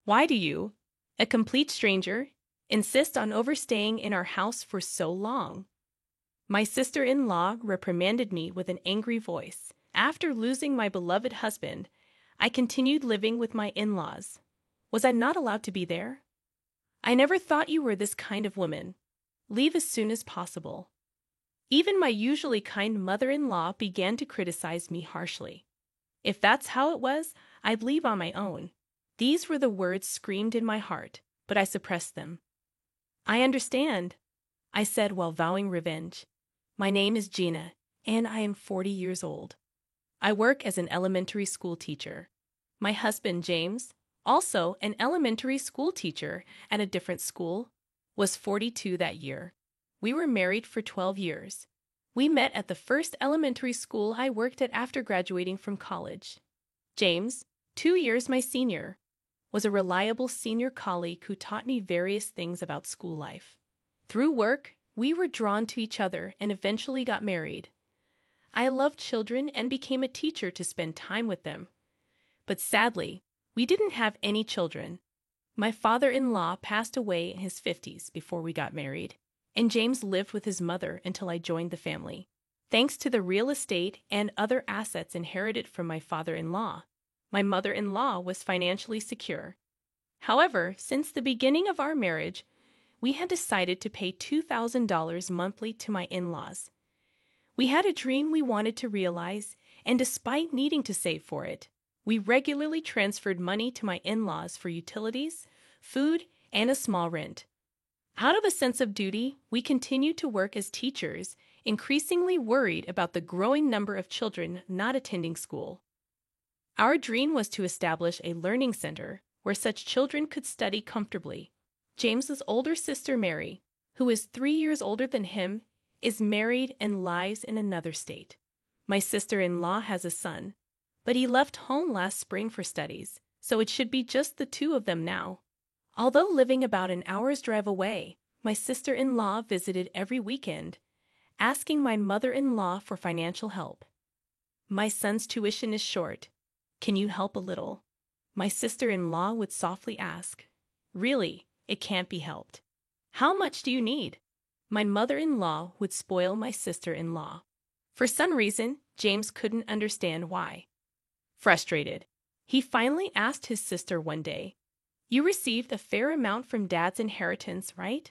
Why do you, a complete stranger, insist on overstaying in our house for so long? My sister-in-law reprimanded me with an angry voice. After losing my beloved husband, I continued living with my in-laws. Was I not allowed to be there? I never thought you were this kind of woman. Leave as soon as possible. Even my usually kind mother-in-law began to criticize me harshly. If that's how it was, I'd leave on my own. These were the words screamed in my heart, but I suppressed them. I understand, I said while vowing revenge. My name is Gina, and I am 40 years old. I work as an elementary school teacher. My husband, James, also an elementary school teacher at a different school, was 42 that year. We were married for 12 years. We met at the first elementary school I worked at after graduating from college. James, 2 years my senior, was a reliable senior colleague who taught me various things about school life. Through work, we were drawn to each other and eventually got married. I loved children and became a teacher to spend time with them. But sadly, we didn't have any children. My father-in-law passed away in his 50s before we got married, and James lived with his mother until I joined the family. Thanks to the real estate and other assets inherited from my father-in-law, my mother-in-law was financially secure. However, since the beginning of our marriage, we had decided to pay $2,000 monthly to my in-laws. We had a dream we wanted to realize, and despite needing to save for it, we regularly transferred money to my in-laws for utilities, food, and a small rent. Out of a sense of duty, we continued to work as teachers, increasingly worried about the growing number of children not attending school. Our dream was to establish a learning center where such children could study comfortably. James's older sister, Mary, who is 3 years older than him, is married and lives in another state. My sister-in-law has a son, but he left home last spring for studies, so it should be just the two of them now. Although living about an hour's drive away, my sister-in-law visited every weekend, asking my mother-in-law for financial help. My son's tuition is short. Can you help a little? My sister-in-law would softly ask. Really, it can't be helped. How much do you need? My mother-in-law would spoil my sister-in-law. For some reason, James couldn't understand why. Frustrated, he finally asked his sister one day, "You received a fair amount from Dad's inheritance, right?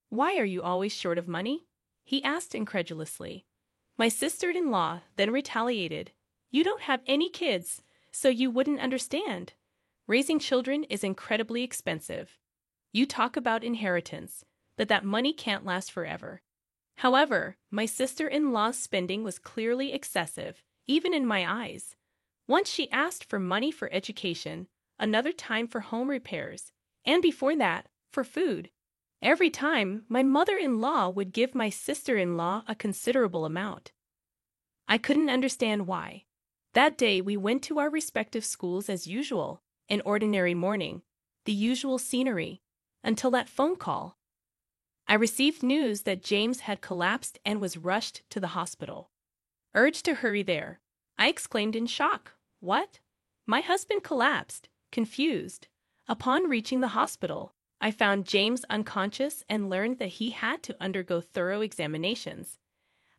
Why are you always short of money?" he asked incredulously. My sister-in-law then retaliated, "You don't have any kids, so you wouldn't understand. Raising children is incredibly expensive. You talk about inheritance, but that money can't last forever." However, my sister-in-law's spending was clearly excessive, even in my eyes. Once she asked for money for education, another time for home repairs, and before that, for food. Every time, my mother-in-law would give my sister-in-law a considerable amount. I couldn't understand why. That day, we went to our respective schools as usual, an ordinary morning, the usual scenery, until that phone call. I received news that James had collapsed and was rushed to the hospital. Urged to hurry there, I exclaimed in shock, "What?" My husband collapsed, confused. Upon reaching the hospital, I found James unconscious and learned that he had to undergo thorough examinations.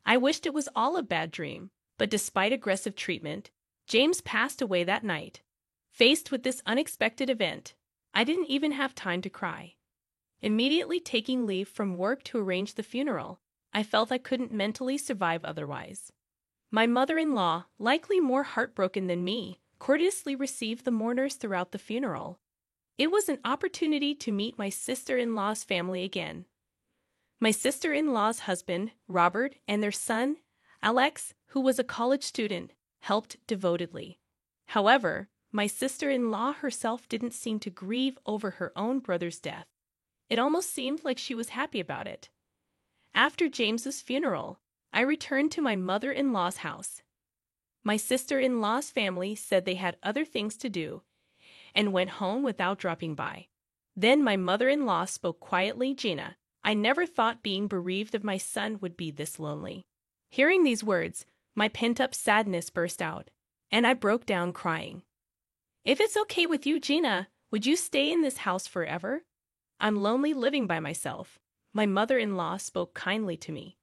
I wished it was all a bad dream, but despite aggressive treatment, James passed away that night. Faced with this unexpected event, I didn't even have time to cry. Immediately taking leave from work to arrange the funeral, I felt I couldn't mentally survive otherwise. My mother-in-law, likely more heartbroken than me, courteously received the mourners throughout the funeral. It was an opportunity to meet my sister-in-law's family again. My sister-in-law's husband, Robert, and their son, Alex, who was a college student, helped devotedly. However, my sister-in-law herself didn't seem to grieve over her own brother's death. It almost seemed like she was happy about it. After James's funeral, I returned to my mother-in-law's house. My sister-in-law's family said they had other things to do and went home without dropping by. Then my mother-in-law spoke quietly. "Gina, I never thought being bereaved of my son would be this lonely." Hearing these words, my pent-up sadness burst out, and I broke down crying. "If it's okay with you, Gina, Would you stay in this house forever? I'm lonely living by myself. My mother-in-law spoke kindly to me.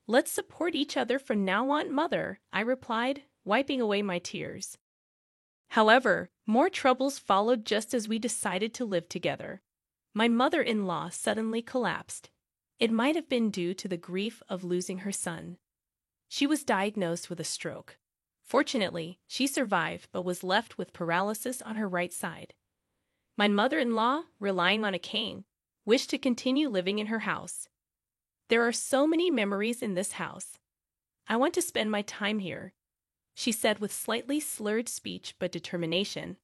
Let's support each other from now on, mother, I replied, wiping away my tears. However, more troubles followed just as we decided to live together. My mother-in-law suddenly collapsed. It might have been due to the grief of losing her son. She was diagnosed with a stroke. Fortunately, she survived but was left with paralysis on her right side. My mother-in-law, relying on a cane, wished to continue living in her house. There are so many memories in this house. I want to spend my time here, she said with slightly slurred speech but determination.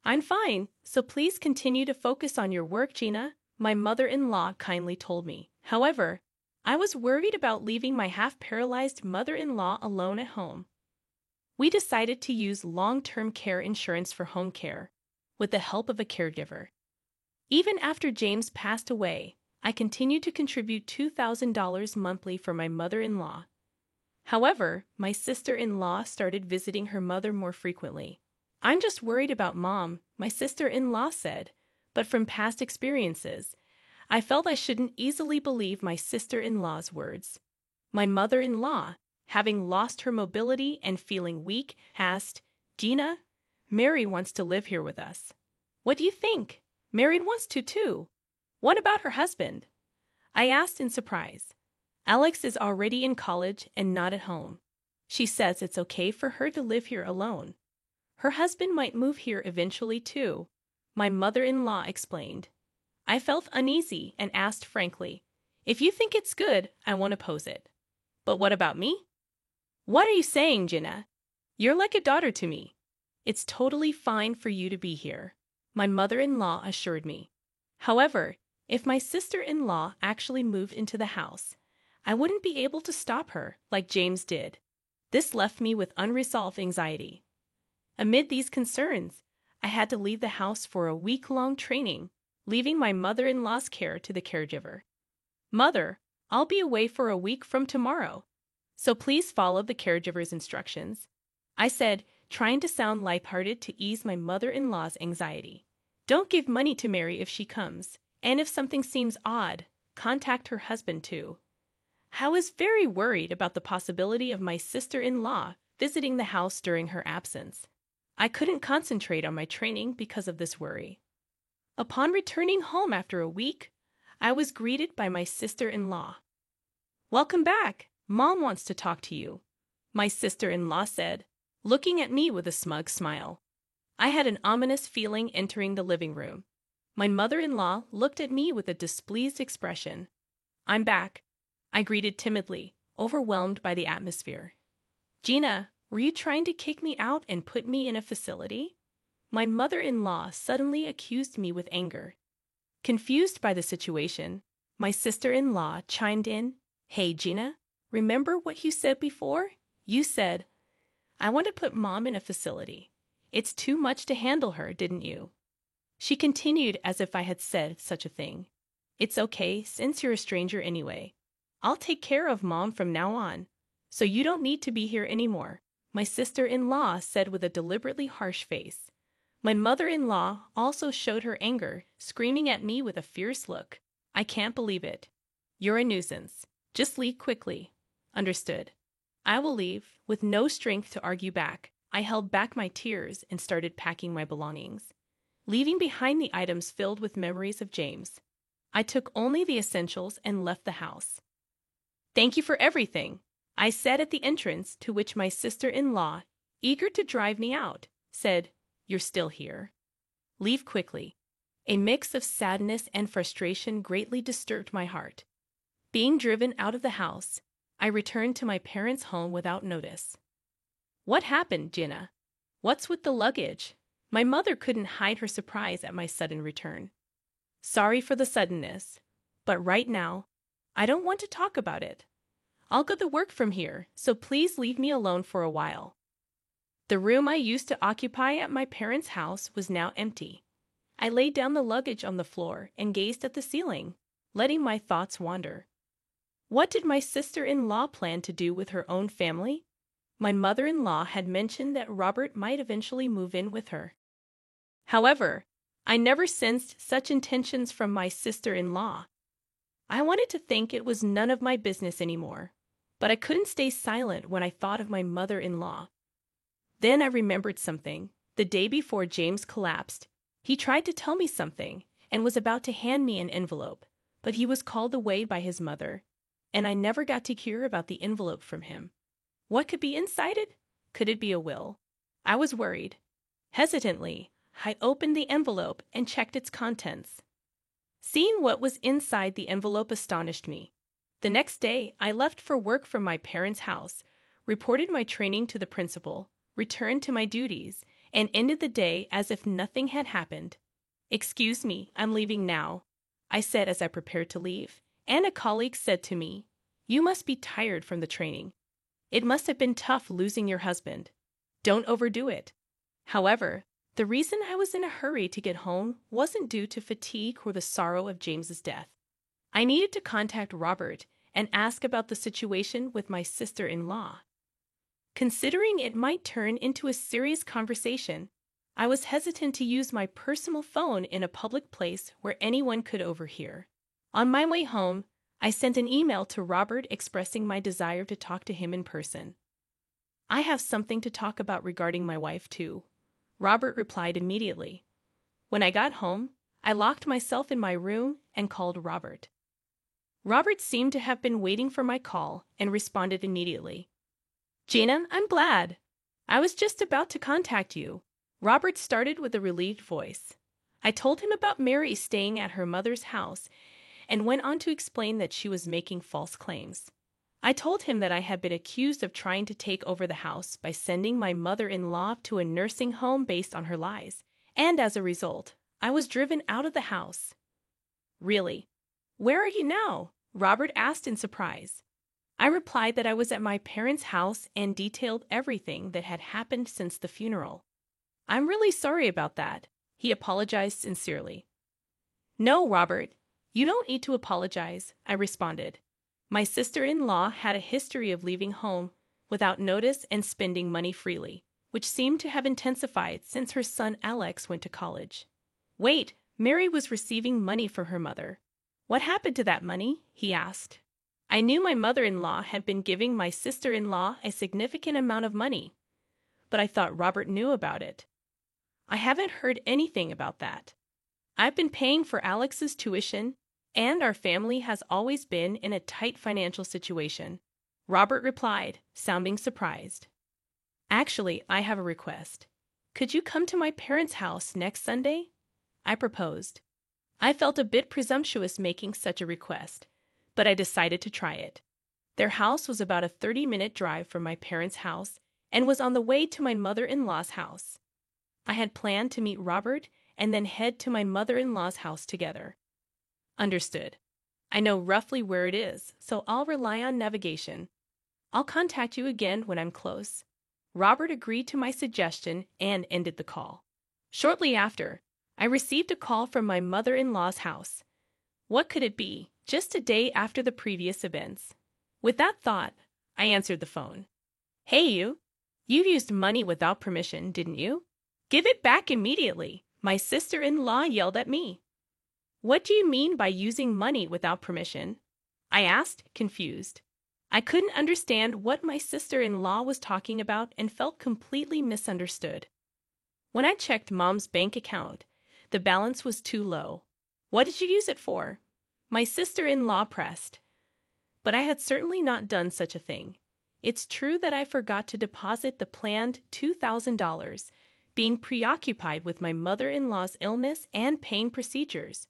I'm fine, so please continue to focus on your work, Gina, my mother-in-law kindly told me. However, I was worried about leaving my half-paralyzed mother-in-law alone at home. We decided to use long-term care insurance for home care, with the help of a caregiver. Even after James passed away, I continued to contribute $2,000 monthly for my mother-in-law. However, my sister-in-law started visiting her mother more frequently. I'm just worried about Mom, my sister-in-law said, but from past experiences, I felt I shouldn't easily believe my sister-in-law's words. My mother-in-law, having lost her mobility and feeling weak, asked, Gina, Mary wants to live here with us. What do you think? Mary wants to too. What about her husband? I asked in surprise. Alex is already in college and not at home. She says it's okay for her to live here alone. Her husband might move here eventually too, my mother-in-law explained. I felt uneasy and asked frankly, if you think it's good, I won't oppose it. But what about me? What are you saying, Gina? You're like a daughter to me. It's totally fine for you to be here, my mother-in-law assured me. However, if my sister-in-law actually moved into the house, I wouldn't be able to stop her like James did. This left me with unresolved anxiety. Amid these concerns, I had to leave the house for a week-long training, leaving my mother-in-law's care to the caregiver. Mother, I'll be away for a week from tomorrow, so please follow the caregiver's instructions, I said, trying to sound lighthearted to ease my mother-in-law's anxiety. Don't give money to Mary if she comes, and if something seems odd, contact her husband too. I was very worried about the possibility of my sister-in-law visiting the house during her absence. I couldn't concentrate on my training because of this worry. Upon returning home after a week, I was greeted by my sister-in-law. Welcome back. Mom wants to talk to you, my sister-in-law said, looking at me with a smug smile. I had an ominous feeling entering the living room. My mother-in-law looked at me with a displeased expression. I'm back, I greeted timidly, overwhelmed by the atmosphere. Gina, were you trying to kick me out and put me in a facility? My mother-in-law suddenly accused me with anger. Confused by the situation, my sister-in-law chimed in, Hey, Gina, remember what you said before? You said, I want to put Mom in a facility. It's too much to handle her, didn't you? She continued as if I had said such a thing. It's okay, since you're a stranger anyway. I'll take care of Mom from now on, so you don't need to be here anymore, my sister-in-law said with a deliberately harsh face. My mother-in-law also showed her anger, screaming at me with a fierce look. I can't believe it. You're a nuisance. Just leave quickly. Understood. I will leave. With no strength to argue back, I held back my tears and started packing my belongings, leaving behind the items filled with memories of James. I took only the essentials and left the house. Thank you for everything, I said at the entrance, to which my sister-in-law, eager to drive me out, said, You're still here. Leave quickly. A mix of sadness and frustration greatly disturbed my heart. Being driven out of the house, I returned to my parents' home without notice. What happened, Gina? What's with the luggage? My mother couldn't hide her surprise at my sudden return. Sorry for the suddenness, but right now, I don't want to talk about it. I'll go to work from here, so please leave me alone for a while. The room I used to occupy at my parents' house was now empty. I laid down the luggage on the floor and gazed at the ceiling, letting my thoughts wander. What did my sister-in-law plan to do with her own family? My mother-in-law had mentioned that Robert might eventually move in with her. However, I never sensed such intentions from my sister-in-law. I wanted to think it was none of my business anymore, but I couldn't stay silent when I thought of my mother-in-law. Then I remembered something. The day before James collapsed, he tried to tell me something and was about to hand me an envelope, but he was called away by his mother, and I never got to hear about the envelope from him. What could be inside it? Could it be a will? I was worried. Hesitantly, I opened the envelope and checked its contents. Seeing what was inside the envelope astonished me. The next day, I left for work from my parents' house, reported my training to the principal, returned to my duties, and ended the day as if nothing had happened. "Excuse me, I'm leaving now," I said as I prepared to leave, and a colleague said to me, "You must be tired from the training. It must have been tough losing your husband. Don't overdo it." However, the reason I was in a hurry to get home wasn't due to fatigue or the sorrow of James's death. I needed to contact Robert and ask about the situation with my sister-in-law. Considering it might turn into a serious conversation, I was hesitant to use my personal phone in a public place where anyone could overhear. On my way home, I sent an email to Robert expressing my desire to talk to him in person. "I have something to talk about regarding my wife, too," Robert replied immediately. When I got home, I locked myself in my room and called Robert. Robert seemed to have been waiting for my call and responded immediately. "Gina, I'm glad. I was just about to contact you." Robert started with a relieved voice. I told him about Mary staying at her mother's house and went on to explain that she was making false claims. I told him that I had been accused of trying to take over the house by sending my mother-in-law to a nursing home based on her lies, and as a result, I was driven out of the house. "Really? Where are you now?" Robert asked in surprise. I replied that I was at my parents' house and detailed everything that had happened since the funeral. "I'm really sorry about that," he apologized sincerely. "No, Robert, you don't need to apologize," I responded. My sister-in-law had a history of leaving home without notice and spending money freely, which seemed to have intensified since her son Alex went to college. "Wait, Mary was receiving money from her mother. What happened to that money?" he asked. I knew my mother-in-law had been giving my sister-in-law a significant amount of money, but I thought Robert knew about it. "I haven't heard anything about that. I've been paying for Alex's tuition, and our family has always been in a tight financial situation," Robert replied, sounding surprised. "Actually, I have a request. Could you come to my parents' house next Sunday?" I proposed. I felt a bit presumptuous making such a request, but I decided to try it. Their house was about a 30-minute drive from my parents' house and was on the way to my mother-in-law's house. I had planned to meet Robert and then head to my mother-in-law's house together. "Understood. I know roughly where it is, so I'll rely on navigation. I'll contact you again when I'm close." Robert agreed to my suggestion and ended the call. Shortly after, I received a call from my mother-in-law's house. What could it be, just a day after the previous events? With that thought, I answered the phone. "Hey, you! You used money without permission, didn't you? Give it back immediately!" My sister-in-law yelled at me. "What do you mean by using money without permission?" I asked, confused. I couldn't understand what my sister-in-law was talking about and felt completely misunderstood. When I checked Mom's bank account, the balance was too low. "What did you use it for?" my sister-in-law pressed. But I had certainly not done such a thing. It's true that I forgot to deposit the planned $2,000, being preoccupied with my mother-in-law's illness and pain procedures.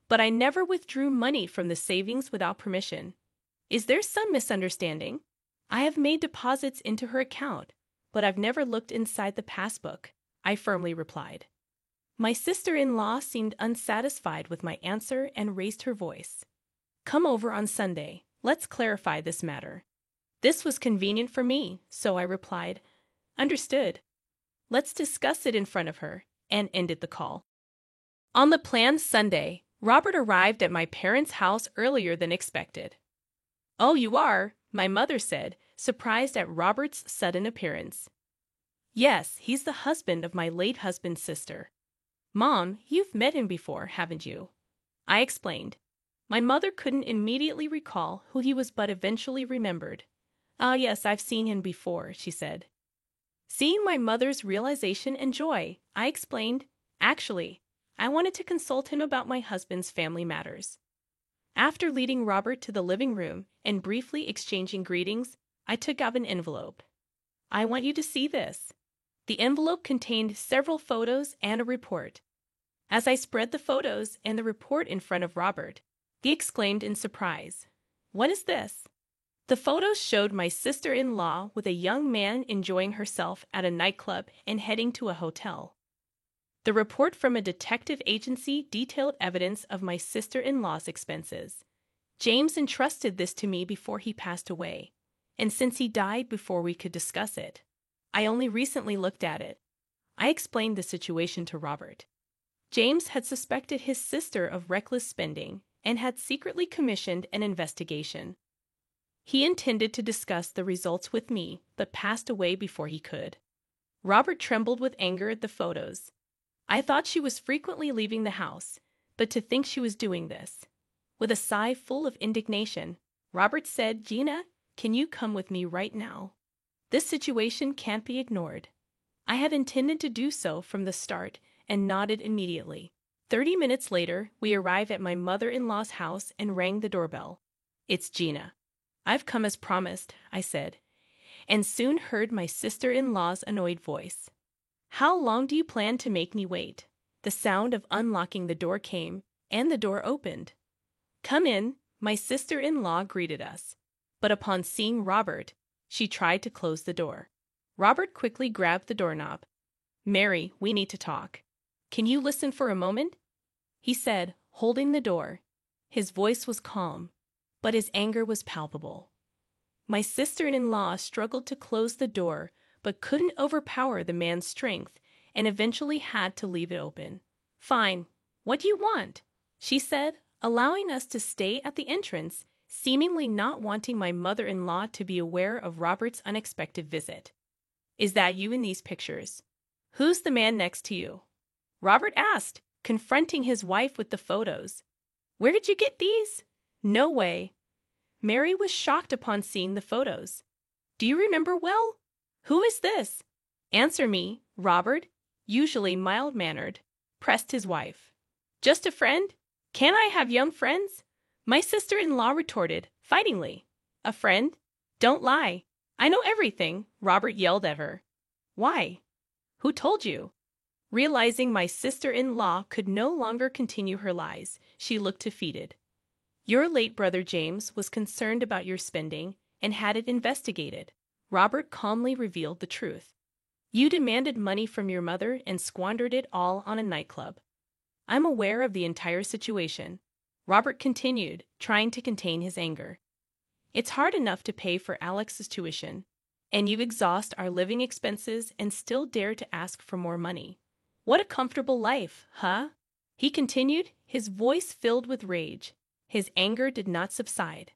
But I never withdrew money from the savings without permission. Is there some misunderstanding? I have made deposits into her account, but I've never looked inside the passbook, I firmly replied. My sister-in-law seemed unsatisfied with my answer and raised her voice. "Come over on Sunday. Let's clarify this matter." This was convenient for me, so I replied, "Understood. Let's discuss it in front of her," and ended the call. On the planned Sunday, Robert arrived at my parents' house earlier than expected. "Oh, you are?" my mother said, surprised at Robert's sudden appearance. "Yes, he's the husband of my late husband's sister." Mom, you've met him before, haven't you? I explained. My mother couldn't immediately recall who he was but eventually remembered. Ah, yes, I've seen him before, she said. Seeing my mother's realization and joy, I explained, actually, I wanted to consult him about my husband's family matters. After leading Robert to the living room and briefly exchanging greetings, I took out an envelope. I want you to see this. The envelope contained several photos and a report. As I spread the photos and the report in front of Robert, he exclaimed in surprise, "What is this?" The photos showed my sister-in-law with a young man enjoying herself at a nightclub and heading to a hotel. The report from a detective agency detailed evidence of my sister-in-law's expenses. James entrusted this to me before he passed away, and since he died before we could discuss it, I only recently looked at it. I explained the situation to Robert. James had suspected his sister of reckless spending and had secretly commissioned an investigation. He intended to discuss the results with me, but passed away before he could. Robert trembled with anger at the photos. I thought she was frequently leaving the house, but to think she was doing this. With a sigh full of indignation, Robert said, "Gina, can you come with me right now? This situation can't be ignored." I had intended to do so from the start and nodded immediately. 30 minutes later, we arrived at my mother-in-law's house and rang the doorbell. "It's Gina." "I've come as promised," I said, and soon heard my sister-in-law's annoyed voice. "How long do you plan to make me wait?" The sound of unlocking the door came, and the door opened. "Come in," my sister-in-law greeted us, but upon seeing Robert, she tried to close the door. Robert quickly grabbed the doorknob. "Mary, we need to talk. Can you listen for a moment?" he said, holding the door. His voice was calm, but his anger was palpable. My sister-in-law struggled to close the door, but couldn't overpower the man's strength and eventually had to leave it open. "Fine. What do you want?" she said, allowing us to stay at the entrance, seemingly not wanting my mother-in-law to be aware of Robert's unexpected visit. "Is that you in these pictures? Who's the man next to you?" Robert asked, confronting his wife with the photos. "Where did you get these?" "No way." Mary was shocked upon seeing the photos. "Do you remember well? Who is this?" "Answer me," Robert, usually mild-mannered, pressed his wife. "Just a friend? Can't I have young friends?" My sister-in-law retorted, fightingly. "A friend? Don't lie. I know everything," Robert yelled at her. "Why? Who told you?" Realizing my sister-in-law could no longer continue her lies, she looked defeated. "Your late brother James was concerned about your spending and had it investigated." Robert calmly revealed the truth. "You demanded money from your mother and squandered it all on a nightclub. I'm aware of the entire situation," Robert continued, trying to contain his anger. "It's hard enough to pay for Alex's tuition, and you exhaust our living expenses and still dare to ask for more money. What a comfortable life, huh?" he continued, his voice filled with rage. His anger did not subside.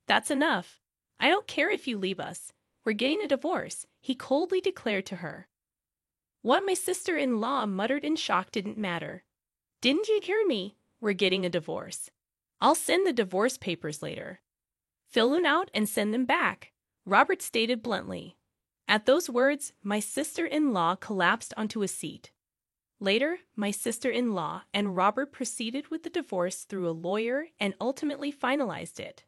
"That's enough. I don't care if you leave us. We're getting a divorce," he coldly declared to her. What my sister-in-law muttered in shock didn't matter. "Didn't you hear me? We're getting a divorce. I'll send the divorce papers later. Fill them out and send them back," Robert stated bluntly. At those words, my sister-in-law collapsed onto a seat. Later, my sister-in-law and Robert proceeded with the divorce through a lawyer and ultimately finalized it.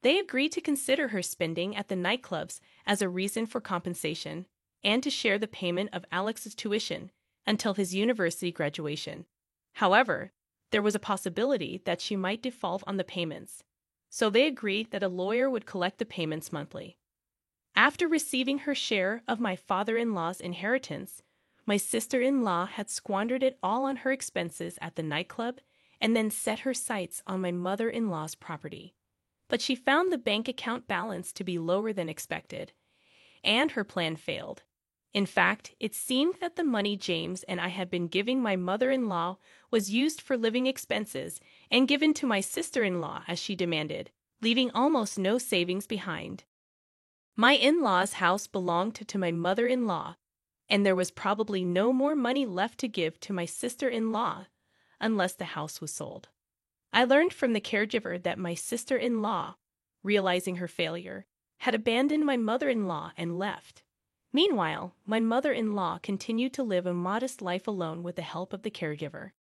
They agreed to consider her spending at the nightclubs as a reason for compensation and to share the payment of Alex's tuition until his university graduation. However, there was a possibility that she might default on the payments, so they agreed that a lawyer would collect the payments monthly. After receiving her share of my father-in-law's inheritance, my sister-in-law had squandered it all on her expenses at the nightclub and then set her sights on my mother-in-law's property. But she found the bank account balance to be lower than expected, and her plan failed. In fact, it seemed that the money James and I had been giving my mother-in-law was used for living expenses and given to my sister-in-law as she demanded, leaving almost no savings behind. My in-laws' house belonged to my mother-in-law, and there was probably no more money left to give to my sister-in-law unless the house was sold. I learned from the caregiver that my sister-in-law, realizing her failure, had abandoned my mother-in-law and left. Meanwhile, my mother-in-law continued to live a modest life alone with the help of the caregiver.